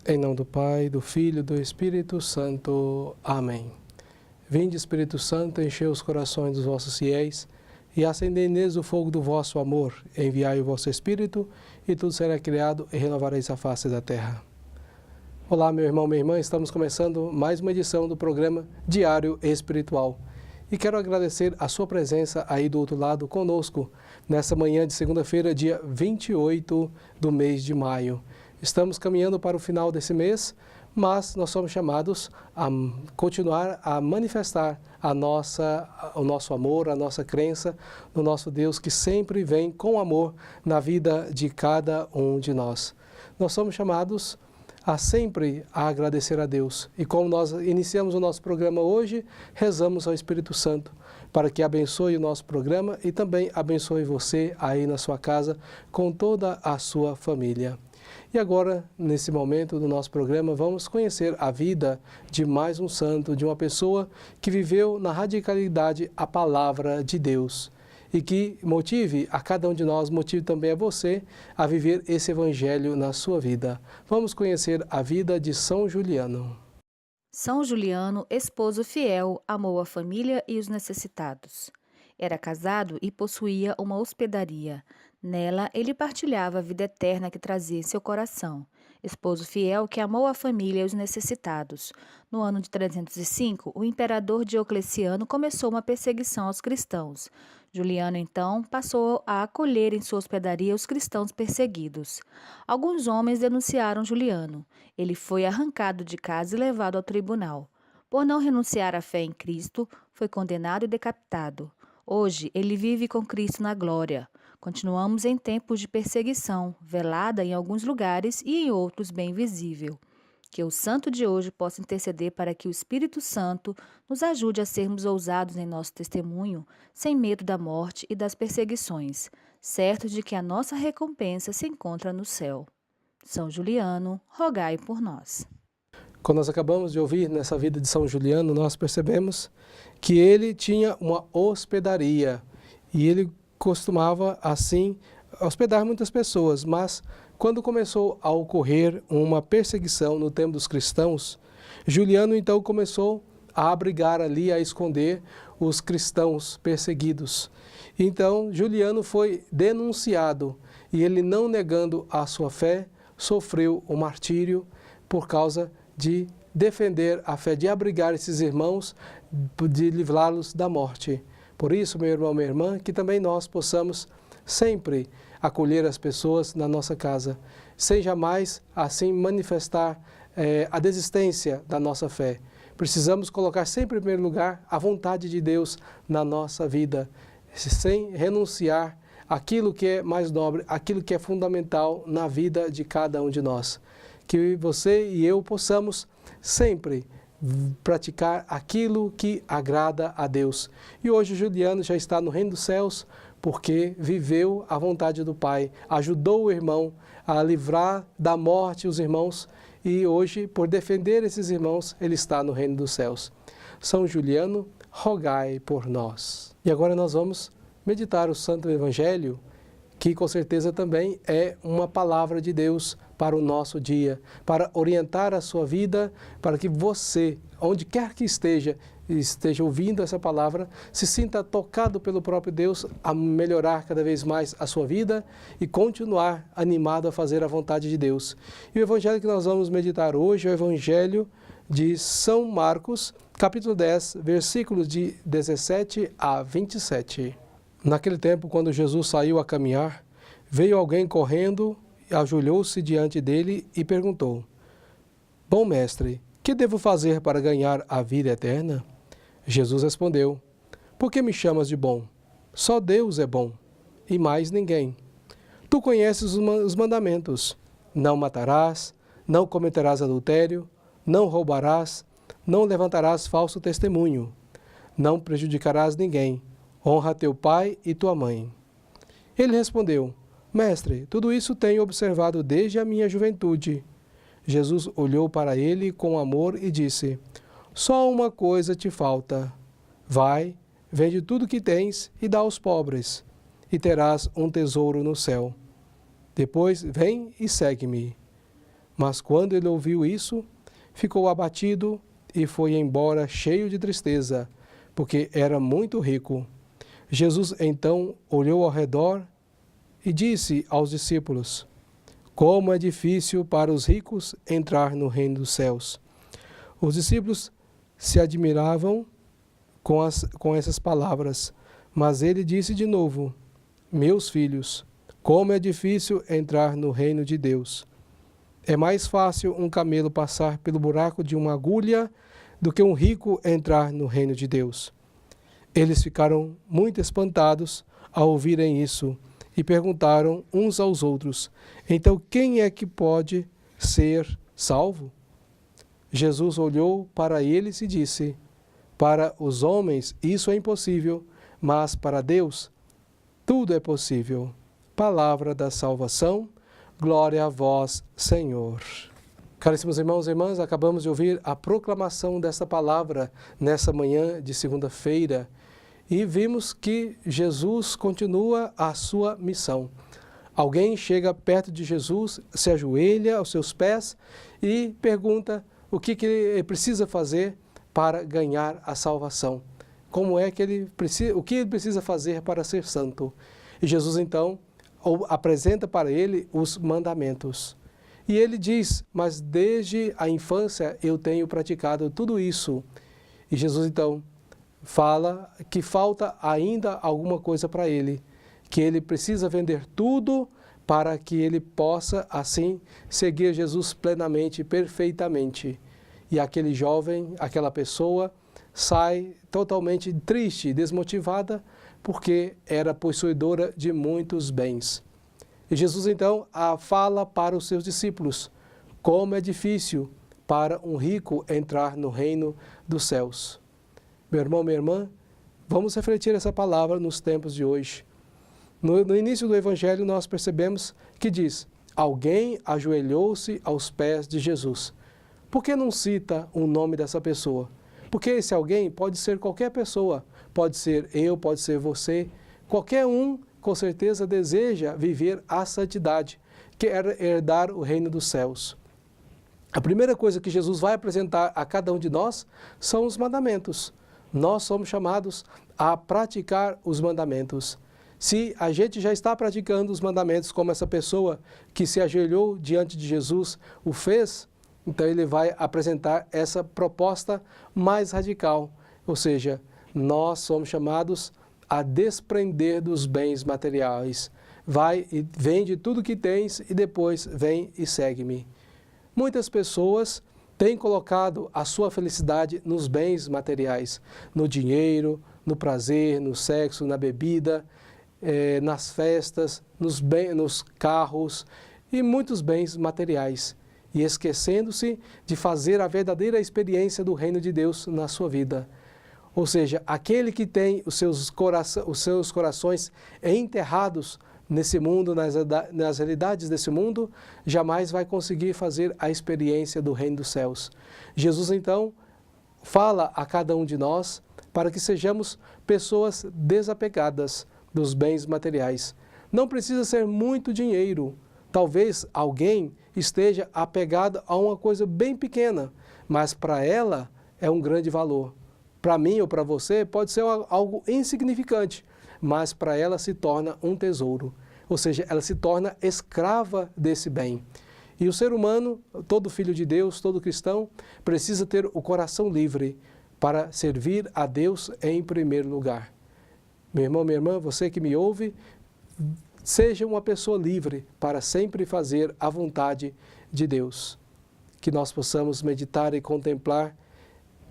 Em nome do Pai, do Filho e do Espírito Santo. Amém. Vinde, Espírito Santo, enchei os corações dos vossos fiéis e acendei neles o fogo do vosso amor. Enviai o vosso Espírito e tudo será criado e renovareis a face da terra. Olá, meu irmão, minha irmã, estamos começando mais uma edição do programa Diário Espiritual. E quero agradecer a sua presença aí do outro lado conosco, nessa manhã de segunda-feira, dia 28 do mês de maio. Estamos caminhando para o final desse mês, mas nós somos chamados a continuar a manifestar o nosso amor, a nossa crença no nosso Deus, que sempre vem com amor na vida de cada um de nós. Nós somos chamados a sempre agradecer a Deus. E como nós iniciamos o nosso programa hoje, rezamos ao Espírito Santo para que abençoe o nosso programa e também abençoe você aí na sua casa com toda a sua família. E agora, nesse momento do nosso programa, vamos conhecer a vida de mais um santo, de uma pessoa que viveu na radicalidade a palavra de Deus e que motive a cada um de nós, motive também a você a viver esse evangelho na sua vida. Vamos conhecer a vida de São Juliano. São Juliano, esposo fiel, amou a família e os necessitados. Era casado e possuía uma hospedaria. Nela, ele partilhava a vida eterna que trazia em seu coração. Esposo fiel que amou a família e os necessitados. No ano de 305, o imperador Diocleciano começou uma perseguição aos cristãos. Juliano, então, passou a acolher em sua hospedaria os cristãos perseguidos. Alguns homens denunciaram Juliano. Ele foi arrancado de casa e levado ao tribunal. Por não renunciar à fé em Cristo, foi condenado e decapitado. Hoje, ele vive com Cristo na glória. Continuamos em tempos de perseguição, velada em alguns lugares e em outros bem visível. Que o santo de hoje possa interceder para que o Espírito Santo nos ajude a sermos ousados em nosso testemunho, sem medo da morte e das perseguições, certos de que a nossa recompensa se encontra no céu. São Juliano, rogai por nós. Quando nós acabamos de ouvir nessa vida de São Juliano, nós percebemos que ele tinha uma hospedaria e ele costumava, assim, hospedar muitas pessoas, mas quando começou a ocorrer uma perseguição no tempo dos cristãos, Juliano então começou a abrigar ali, a esconder os cristãos perseguidos. Então, Juliano foi denunciado e ele, não negando a sua fé, sofreu o martírio por causa de defender a fé, de abrigar esses irmãos, de livrá-los da morte. Por isso, meu irmão, minha irmã, que também nós possamos sempre acolher as pessoas na nossa casa, sem jamais assim manifestar a desistência da nossa fé. Precisamos colocar sempre em primeiro lugar a vontade de Deus na nossa vida, sem renunciar àquilo que é mais nobre, aquilo que é fundamental na vida de cada um de nós. Que você e eu possamos sempre praticar aquilo que agrada a Deus. E hoje Juliano já está no reino dos céus porque viveu a vontade do Pai, ajudou o irmão a livrar da morte os irmãos e hoje, por defender esses irmãos, ele está no reino dos céus. São Juliano, rogai por nós. E agora nós vamos meditar o Santo Evangelho, que com certeza também é uma palavra de Deus para o nosso dia, para orientar a sua vida, para que você, onde quer que esteja ouvindo essa palavra, se sinta tocado pelo próprio Deus a melhorar cada vez mais a sua vida e continuar animado a fazer a vontade de Deus. E o Evangelho que nós vamos meditar hoje é o Evangelho de São Marcos, capítulo 10, versículos de 17 a 27. Naquele tempo, quando Jesus saiu a caminhar, veio alguém correndo, ajoelhou-se diante dele e perguntou: Bom mestre, que devo fazer para ganhar a vida eterna? Jesus respondeu: Por que me chamas de bom? Só Deus é bom, e mais ninguém. Tu conheces os mandamentos: não matarás, não cometerás adultério, não roubarás, não levantarás falso testemunho, não prejudicarás ninguém, honra teu pai e tua mãe. Ele respondeu: Mestre, tudo isso tenho observado desde a minha juventude. Jesus olhou para ele com amor e disse: Só uma coisa te falta. Vai, vende tudo que tens e dá aos pobres, e terás um tesouro no céu. Depois vem e segue-me. Mas quando ele ouviu isso, ficou abatido e foi embora cheio de tristeza, porque era muito rico. Jesus então olhou ao redor e disse aos discípulos: como é difícil para os ricos entrar no reino dos céus. Os discípulos se admiravam com essas palavras, mas ele disse de novo: meus filhos, como é difícil entrar no reino de Deus. É mais fácil um camelo passar pelo buraco de uma agulha do que um rico entrar no reino de Deus. Eles ficaram muito espantados ao ouvirem isso e perguntaram uns aos outros: então quem é que pode ser salvo? Jesus olhou para eles e disse: para os homens isso é impossível, mas para Deus tudo é possível. Palavra da salvação, glória a vós, Senhor. Caríssimos irmãos e irmãs, acabamos de ouvir a proclamação desta palavra nessa manhã de segunda-feira e vimos que Jesus continua a sua missão. Alguém chega perto de Jesus, se ajoelha aos seus pés e pergunta o que ele precisa fazer para ganhar a salvação. Como é que o que ele precisa fazer para ser santo? E Jesus então apresenta para ele os mandamentos. E ele diz: mas desde a infância eu tenho praticado tudo isso. E Jesus então fala que falta ainda alguma coisa para ele, que ele precisa vender tudo para que ele possa assim seguir Jesus plenamente, perfeitamente. E aquele jovem, aquela pessoa, sai totalmente triste, desmotivada, porque era possuidora de muitos bens. E Jesus então fala para os seus discípulos como é difícil para um rico entrar no reino dos céus. Meu irmão, minha irmã, vamos refletir essa palavra nos tempos de hoje. No início do Evangelho nós percebemos que diz: alguém ajoelhou-se aos pés de Jesus. Por que não cita o nome dessa pessoa? Porque esse alguém pode ser qualquer pessoa, pode ser eu, pode ser você, qualquer um com certeza deseja viver a santidade, quer herdar o reino dos céus. A primeira coisa que Jesus vai apresentar a cada um de nós são os mandamentos. Nós somos chamados a praticar os mandamentos. Se a gente já está praticando os mandamentos como essa pessoa que se ajoelhou diante de Jesus o fez, então ele vai apresentar essa proposta mais radical, ou seja, nós somos chamados a desprender dos bens materiais. Vai e vende tudo que tens e depois vem e segue-me. Muitas pessoas têm colocado a sua felicidade nos bens materiais, no dinheiro, no prazer, no sexo, na bebida, nas festas, nos carros e muitos bens materiais. E esquecendo-se de fazer a verdadeira experiência do reino de Deus na sua vida. Ou seja, aquele que tem os seus corações enterrados nesse mundo, nas realidades desse mundo, jamais vai conseguir fazer a experiência do reino dos céus. Jesus então fala a cada um de nós para que sejamos pessoas desapegadas dos bens materiais. Não precisa ser muito dinheiro. Talvez alguém esteja apegado a uma coisa bem pequena, mas para ela é um grande valor. Para mim ou para você pode ser algo insignificante, mas para ela se torna um tesouro. Ou seja, ela se torna escrava desse bem. E o ser humano, todo filho de Deus, todo cristão, precisa ter o coração livre para servir a Deus em primeiro lugar. Meu irmão, minha irmã, você que me ouve, seja uma pessoa livre para sempre fazer a vontade de Deus. Que nós possamos meditar e contemplar,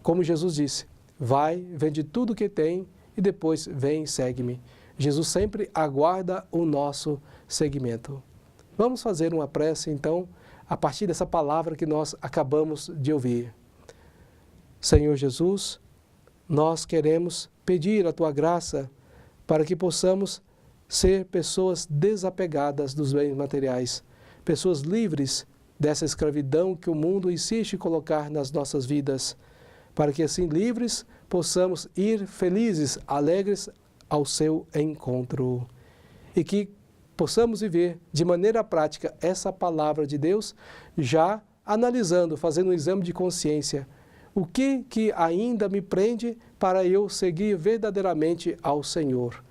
como Jesus disse: vai, vende tudo que tem e depois vem e segue-me. Jesus sempre aguarda o nosso seguimento. Vamos fazer uma prece, então, a partir dessa palavra que nós acabamos de ouvir. Senhor Jesus, nós queremos pedir a Tua graça para que possamos ser pessoas desapegadas dos bens materiais, pessoas livres dessa escravidão que o mundo insiste em colocar nas nossas vidas, para que assim livres possamos ir felizes, alegres ao seu encontro. E que possamos viver de maneira prática essa palavra de Deus, já analisando, fazendo um exame de consciência. O que ainda me prende para eu seguir verdadeiramente ao Senhor?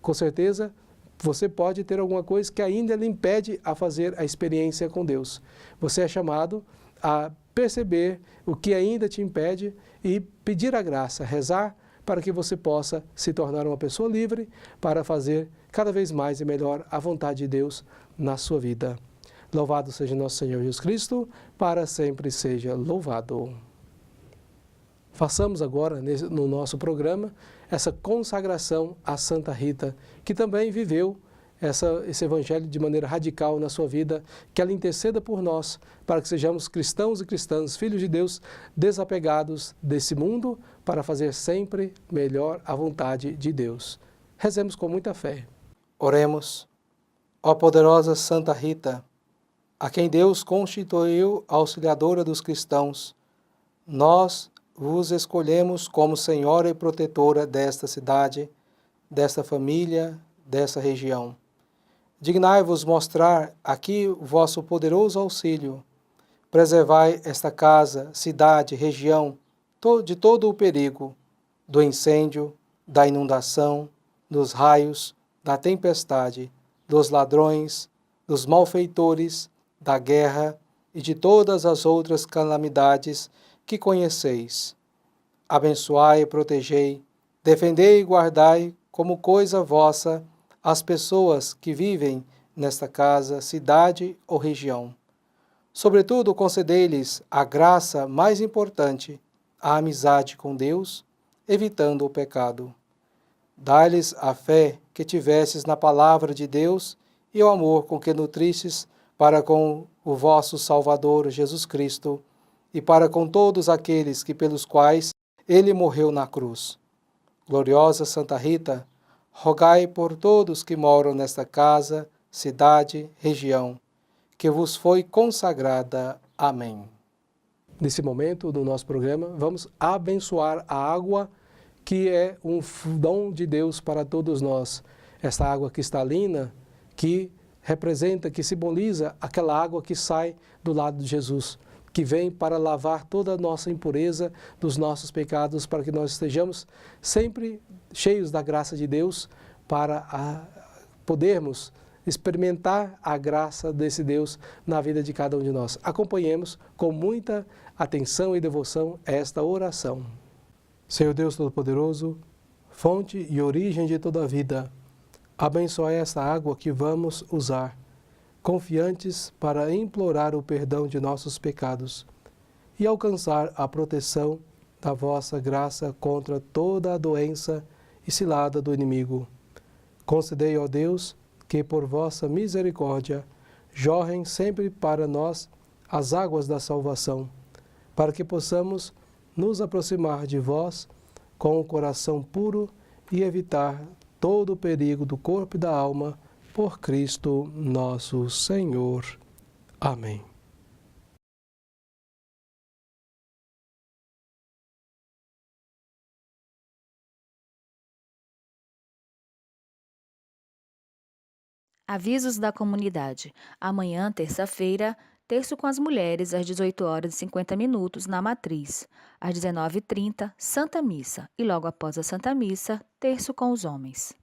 Com certeza, você pode ter alguma coisa que ainda lhe impede a fazer a experiência com Deus. Você é chamado a perceber o que ainda te impede e pedir a graça, rezar para que você possa se tornar uma pessoa livre para fazer cada vez mais e melhor a vontade de Deus na sua vida. Louvado seja nosso Senhor Jesus Cristo, para sempre seja louvado. Façamos agora, no nosso programa, essa consagração a Santa Rita, que também viveu esse evangelho de maneira radical na sua vida, que ela interceda por nós, para que sejamos cristãos e cristãs, filhos de Deus, desapegados desse mundo, para fazer sempre melhor a vontade de Deus. Rezemos com muita fé. Oremos. Ó poderosa Santa Rita, a quem Deus constituiu auxiliadora dos cristãos, nós vos escolhemos como senhora e protetora desta cidade, desta família, dessa região. Dignai-vos mostrar aqui o vosso poderoso auxílio. Preservai esta casa, cidade, região, de todo o perigo, do incêndio, da inundação, dos raios, da tempestade, dos ladrões, dos malfeitores, da guerra e de todas as outras calamidades que conheceis. Abençoai e protegei, defendei e guardai como coisa vossa as pessoas que vivem nesta casa, cidade ou região. Sobretudo, concedei-lhes a graça mais importante, a amizade com Deus, evitando o pecado. Dai-lhes a fé que tivesses na palavra de Deus e o amor com que nutristes para com o vosso Salvador Jesus Cristo e para com todos aqueles que pelos quais ele morreu na cruz. Gloriosa Santa Rita, rogai por todos que moram nesta casa, cidade, região, que vos foi consagrada. Amém. Nesse momento do nosso programa, vamos abençoar a água que é um dom de Deus para todos nós. Esta água cristalina que representa, que simboliza aquela água que sai do lado de Jesus, que vem para lavar toda a nossa impureza dos nossos pecados, para que nós estejamos sempre cheios da graça de Deus, para podermos experimentar a graça desse Deus na vida de cada um de nós. Acompanhemos com muita atenção e devoção esta oração. Senhor Deus Todo-Poderoso, fonte e origem de toda a vida, abençoai esta água que vamos usar, confiantes para implorar o perdão de nossos pecados e alcançar a proteção da vossa graça contra toda a doença e cilada do inimigo. Concedei, ó Deus, que por vossa misericórdia jorrem sempre para nós as águas da salvação, para que possamos nos aproximar de vós com o coração puro e evitar todo o perigo do corpo e da alma, por Cristo nosso Senhor. Amém. Avisos da comunidade. Amanhã, terça-feira, terço com as mulheres, às 18h50, na Matriz. Às 19h30, Santa Missa. E logo após a Santa Missa, terço com os homens.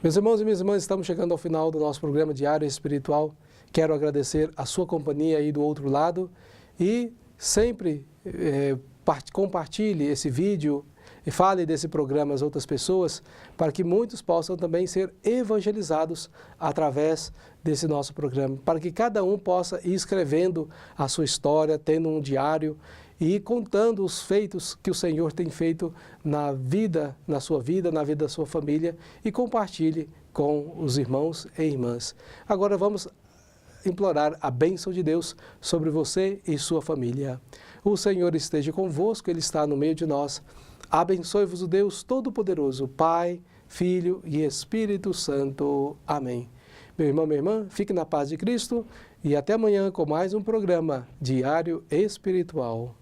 Meus irmãos e minhas irmãs, estamos chegando ao final do nosso programa Diário Espiritual. Quero agradecer a sua companhia aí do outro lado e sempre compartilhe esse vídeo e fale desse programa às outras pessoas, para que muitos possam também ser evangelizados através desse nosso programa, para que cada um possa ir escrevendo a sua história, tendo um diário e contando os feitos que o Senhor tem feito na vida, na vida da sua família, e compartilhe com os irmãos e irmãs. Agora vamos implorar a bênção de Deus sobre você e sua família. O Senhor esteja convosco, Ele está no meio de nós. Abençoe-vos o Deus Todo-Poderoso, Pai, Filho e Espírito Santo. Amém. Meu irmão, minha irmã, fique na paz de Cristo e até amanhã com mais um programa Diário Espiritual.